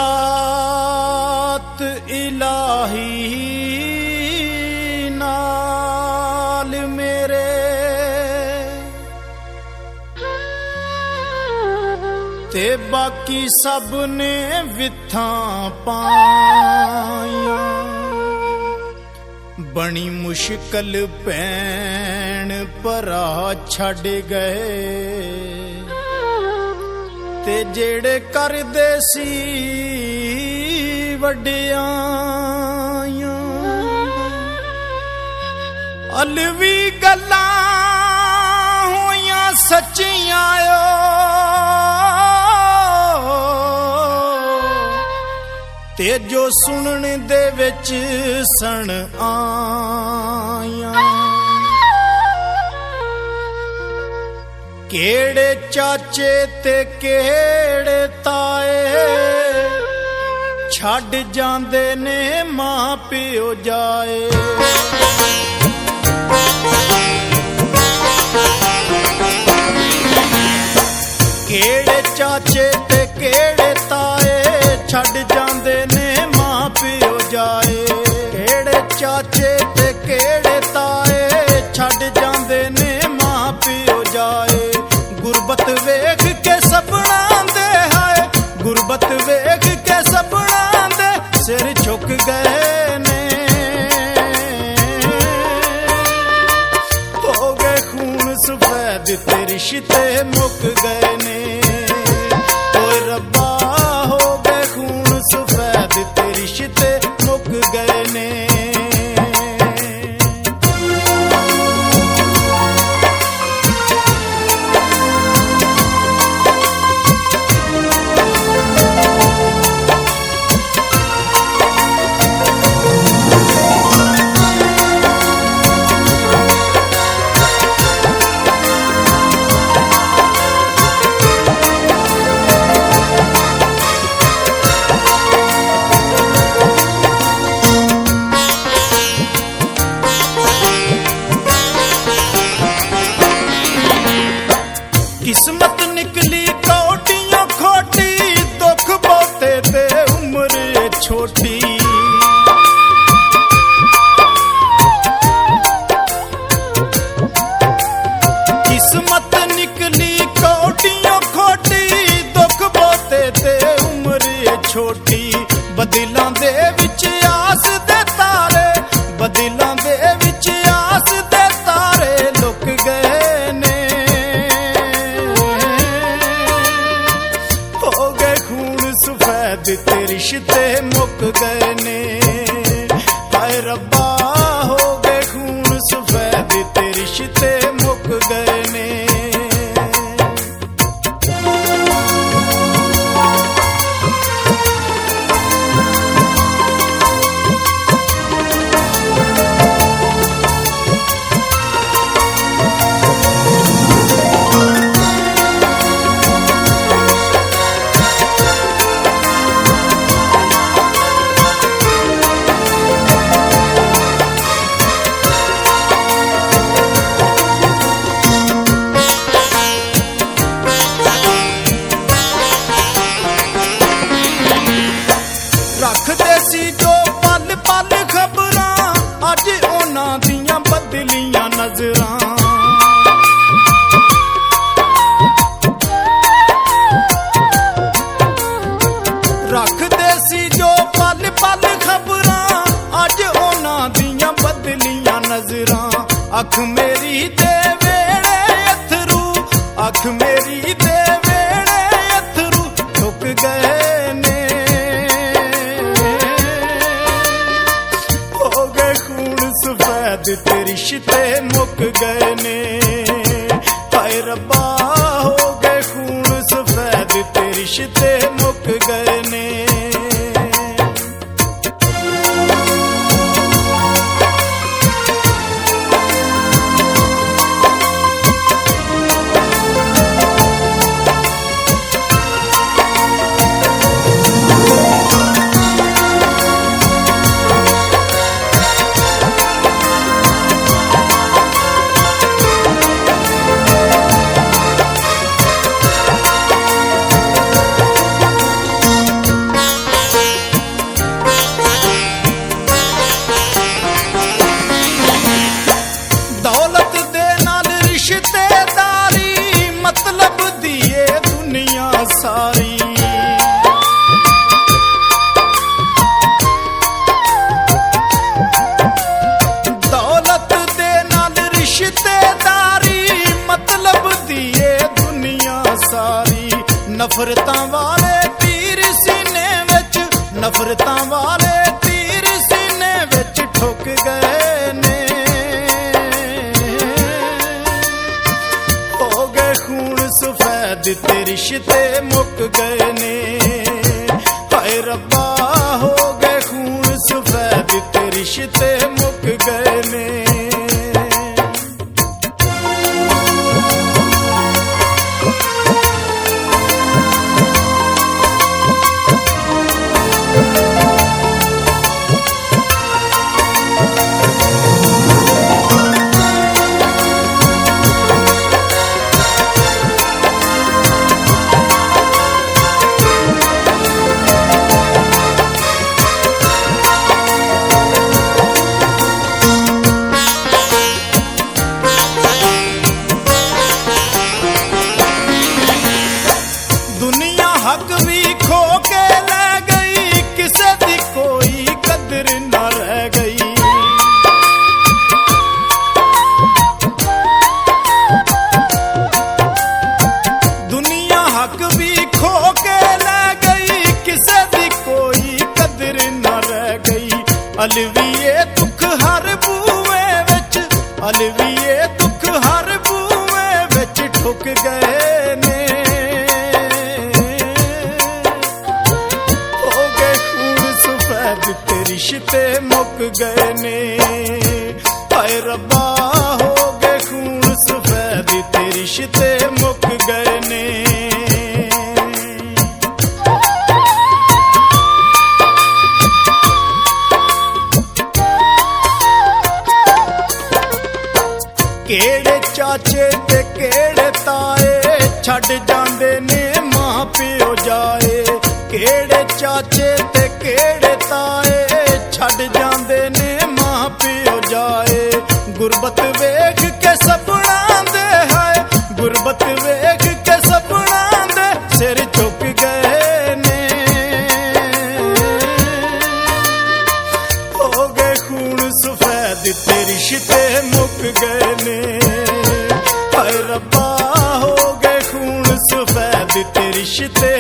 जात इलाही नाल मेरे ते बाकी सब ने विथां पाइयां बनी मुश्किल भैन भरा छड़ गए ते जेड़े करदे सी वड्डियां अलवी गल्लां होइयां सच्चियां ते जो सुनन दे विच सन आइयां केड़े चाचे ते केड़े ताए छड़ जांदे ने मां पिओ जाए केड़े चाचे ते केड़े ताए छड़ जांदे ने मां पिओ जाए केड़े चाचे ते केड़े ताए छड़ जांदे ने मां पिओ जाए गुरबत वेख के सपना दे हाय गुरबत वेख के सपना दे सिर झुक गए ने हो गए खून सफेद ते रिश्ते मुक गए ने ओए रब्बा हो गए खून सफेद ते रिश्ते मुक गए ने किस्मत निकली कौटियों खोटी दुख बहुते ते उम्र छोटी किस्मत निकली कौटियों खोटी दुख बहुते ते उम्र छोटी बदिलां दे विच आस दे तारे बदिलां दे विच आस दे तारे लुक गए ने सफेद ते रिश्ते मुक गए ने हाय रब्बा हो गए खून सफेद ते रिश्ते मुक गए ने रखदे सी जो पल पल खबरां अज उन्हां दियां बदलियां नजरां रखदे सी जो पल पल खबरां अज उन्हां दियां बदलियां नजरां अख मेरी दे वेड़े अथरू अख मेरी दे वेड़े अथरू झुक गए ने सफेद ते रिश्ते मुक गए ने हाय रब्बा हो गए खून सफेद ते रिश्ते मुक गए ने नफरतां वाले तीर सीने विच ठुक गए ने। हो गए खून सफेद ते रिश्ते मुक गए ने। हाय रब्बा हो गए खून सफेद ते रिश्ते मुक गए ने। हक भी खो के ले गई, किसे दी कोई कदर न रह गई। दुनिया हक भी खो के ले गई, किसे दी कोई कदर न रह गई। अलविए दुख हर बूए विच, अलविए दुख हर बूए विच ठुक गए ने। रिश्ते मुक गए ने। हाय रब्बा हो गए खून सफेद ते रिश्ते मुक गए ने। केड़े चाचे ते केड़े ताए छड़ जांदे ने मां प्यो जाए। केड़े चाचे ते केड़े ताए छड़ जांदे ने मां प्यो जाए। गुरबत वेख के सपना दे है, गुरबत वेख के सपना दे सिर झुक गए ने। हो गए खून सफेद ते रिश्ते मुक गए ने। हाय रब्बा हो गए खून सफेद ते रिश्ते